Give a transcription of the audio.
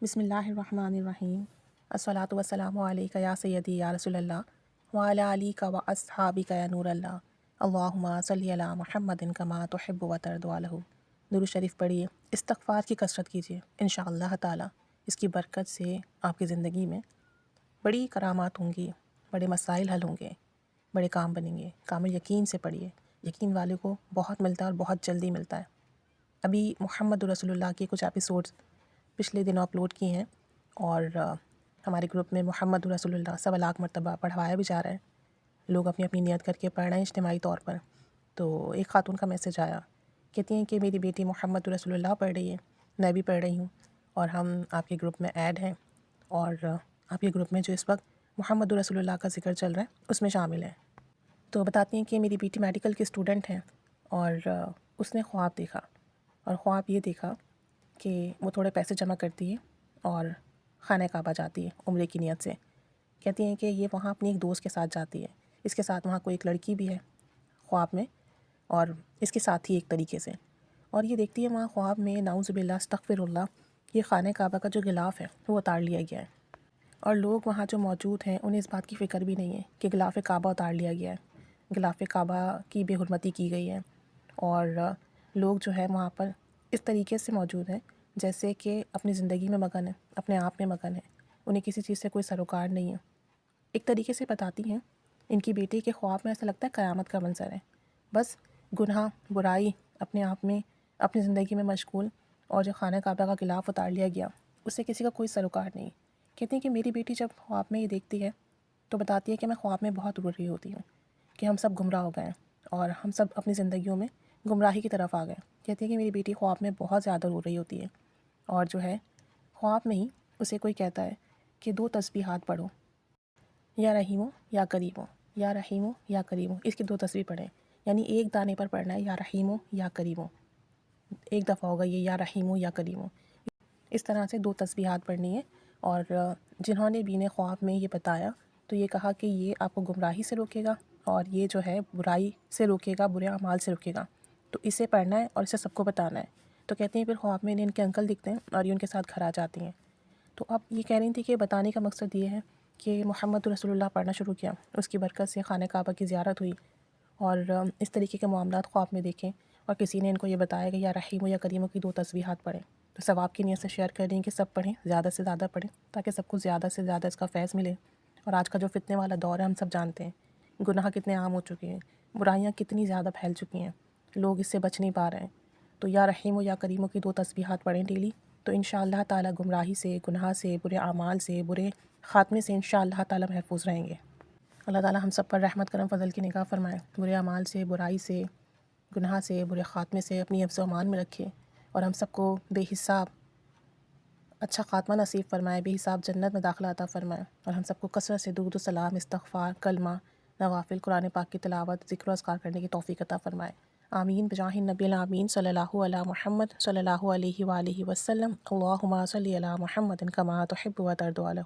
بسم اللہ الرحمن الرحیم الصلاۃ والسلام علیک یا سیدی یا رسول اللہ وعلی علیک و اصحابک یا نور اللہ اللہم صلی علی محمد کما تحب و ترضی عنہ۔ درود شریف پڑھیے، استغفار کی کثرت کیجیے، انشاءاللہ تعالی اس کی برکت سے آپ کی زندگی میں بڑی کرامات ہوں گی، بڑے مسائل حل ہوں گے، بڑے کام بنیں گے۔ کامل یقین سے پڑھیے، یقین والے کو بہت ملتا ہے اور بہت جلدی ملتا ہے۔ ابھی محمد رسول اللہ کے کچھ ایپیسوڈز پچھلے دنوں اپلوڈ کیے ہیں اور ہمارے گروپ میں محمد رسول اللہ 1.25 مرتبہ پڑھوایا بھی جا رہا ہے۔ لوگ اپنی اپنی نیت کر کے پڑھ رہے ہیں اجتماعی طور پر۔ تو ایک خاتون کا میسج آیا، کہتی ہیں کہ میری بیٹی محمد رسول اللہ پڑھ رہی ہے، میں بھی پڑھ رہی ہوں اور ہم آپ کے گروپ میں ایڈ ہیں، اور آپ کے گروپ میں جو اس وقت محمد رسول اللہ کا ذکر چل رہا ہے اس میں شامل ہیں۔ تو بتاتی ہیں کہ میری بیٹی میڈیکل کی اسٹوڈنٹ ہیں اور اس نے خواب دیکھا، اور خواب یہ دیکھا کہ وہ تھوڑے پیسے جمع کرتی ہے اور خانہ کعبہ جاتی ہے عمرے کی نیت سے۔ کہتی ہیں کہ یہ وہاں اپنی ایک دوست کے ساتھ جاتی ہے، اس کے ساتھ وہاں کوئی ایک لڑکی بھی ہے خواب میں، اور اس کے ساتھ ہی ایک طریقے سے، اور یہ دیکھتی ہے وہاں خواب میں نعوذ باللہ استغفر اللہ یہ خانہ کعبہ کا جو غلاف ہے وہ اتار لیا گیا ہے، اور لوگ وہاں جو موجود ہیں انہیں اس بات کی فکر بھی نہیں ہے کہ غلاف کعبہ اتار لیا گیا ہے، غلاف کعبہ کی بے حرمتی کی گئی ہے، اور لوگ جو ہے وہاں پر اس طریقے سے موجود ہیں جیسے کہ اپنی زندگی میں مگن ہے، اپنے آپ میں مگن ہے، انہیں کسی چیز سے کوئی سروکار نہیں ہے۔ ایک طریقے سے بتاتی ہیں ان کی بیٹی کے خواب میں ایسا لگتا ہے قیامت کا منظر ہے، بس گناہ برائی اپنے آپ میں اپنی زندگی میں مشغول، اور جو خانہ کعبہ کا غلاف اتار لیا گیا اس سے کسی کا کوئی سروکار نہیں۔ کہتی ہیں کہ میری بیٹی جب خواب میں یہ دیکھتی ہے تو بتاتی ہے کہ میں خواب میں بہت رو رہی ہوتی ہوں کہ ہم سب گمراہ ہو گئے ہیں اور ہم سب اپنی زندگیوں میں گمراہی کی طرف آ گئے۔ کہتی ہے کہ میری بیٹی خواب میں بہت زیادہ رو رہی ہوتی ہے، اور جو ہے خواب میں ہی اسے کوئی کہتا ہے کہ 2 تسبیحات پڑھو، یا رحیمو یا کریمو، یا رحیمو یا کریمو، اس کی 2 تسبیح پڑھیں، یعنی ایک دانے پر پڑھنا ہے یا رحیمو یا کریمو، ایک دفعہ ہوگا یہ یا رحیمو یا کریمو، اس طرح سے 2 تسبیحات پڑھنی ہے۔ اور جنہوں نے بھی نے خواب میں یہ بتایا تو یہ کہا کہ یہ آپ کو گمراہی سے روکے گا اور یہ جو ہے برائی سے روکے گا، برے اعمال سے روکے گا، تو اسے پڑھنا ہے اور اسے سب کو بتانا ہے۔ تو کہتی ہیں پھر خواب میں ان کے انکل دکھتے ہیں اور یہ ان کے ساتھ گھر آ جاتی ہیں۔ تو اب یہ کہہ رہی تھی کہ بتانے کا مقصد یہ ہے کہ محمد رسول اللہ پڑھنا شروع کیا، اس کی برکت سے خانہ کعبہ کی زیارت ہوئی، اور اس طریقے کے معاملات خواب میں دیکھیں، اور کسی نے ان کو یہ بتایا کہ یا رحیم و یا کریم کی 2 تسبیحات پڑھیں۔ تو ثواب کی نیت سے شیئر کر رہی ہیں کہ سب پڑھیں، زیادہ سے زیادہ پڑھیں تاکہ سب کو زیادہ سے زیادہ اس کا فیض ملے۔ اور آج کا جو فتنے والا دور ہے ہم سب جانتے ہیں، گناہ کتنے عام ہو چکے ہیں، برائیاں کتنی زیادہ پھیل چکی ہیں، لوگ اس سے بچ نہیں پا رہے ہیں۔ تو یا رحیم و یا کریم کی 2 تسبیحات پڑھیں ڈیلی، تو انشاءاللہ تعالی گمراہی سے، گناہ سے، برے اعمال سے، برے خاتمے سے انشاءاللہ تعالی محفوظ رہیں گے۔ اللہ تعالی ہم سب پر رحمت کرم فضل کی نگاہ فرمائے، برے اعمال سے، برائی سے، گناہ سے، برے خاتمے سے اپنی حفظ و امان میں رکھے، اور ہم سب کو بے حساب اچھا خاتمہ نصیب فرمائے، بے حساب جنت میں داخلہ عطا فرمائے، اور ہم سب کو کثرت سے درود و سلام، استغفار، کلمہ، نوافل، قرآن پاک کی تلاوت، ذکر و اذکار کرنے کی توفیق عطا فرمائے۔ آمین بجاہ النبی الامین صلی اللہ علی محمد صلی اللہ علیہ وآلہ وسلم۔ اللہم صلی علی محمد کما تحب و ترضی عنہ۔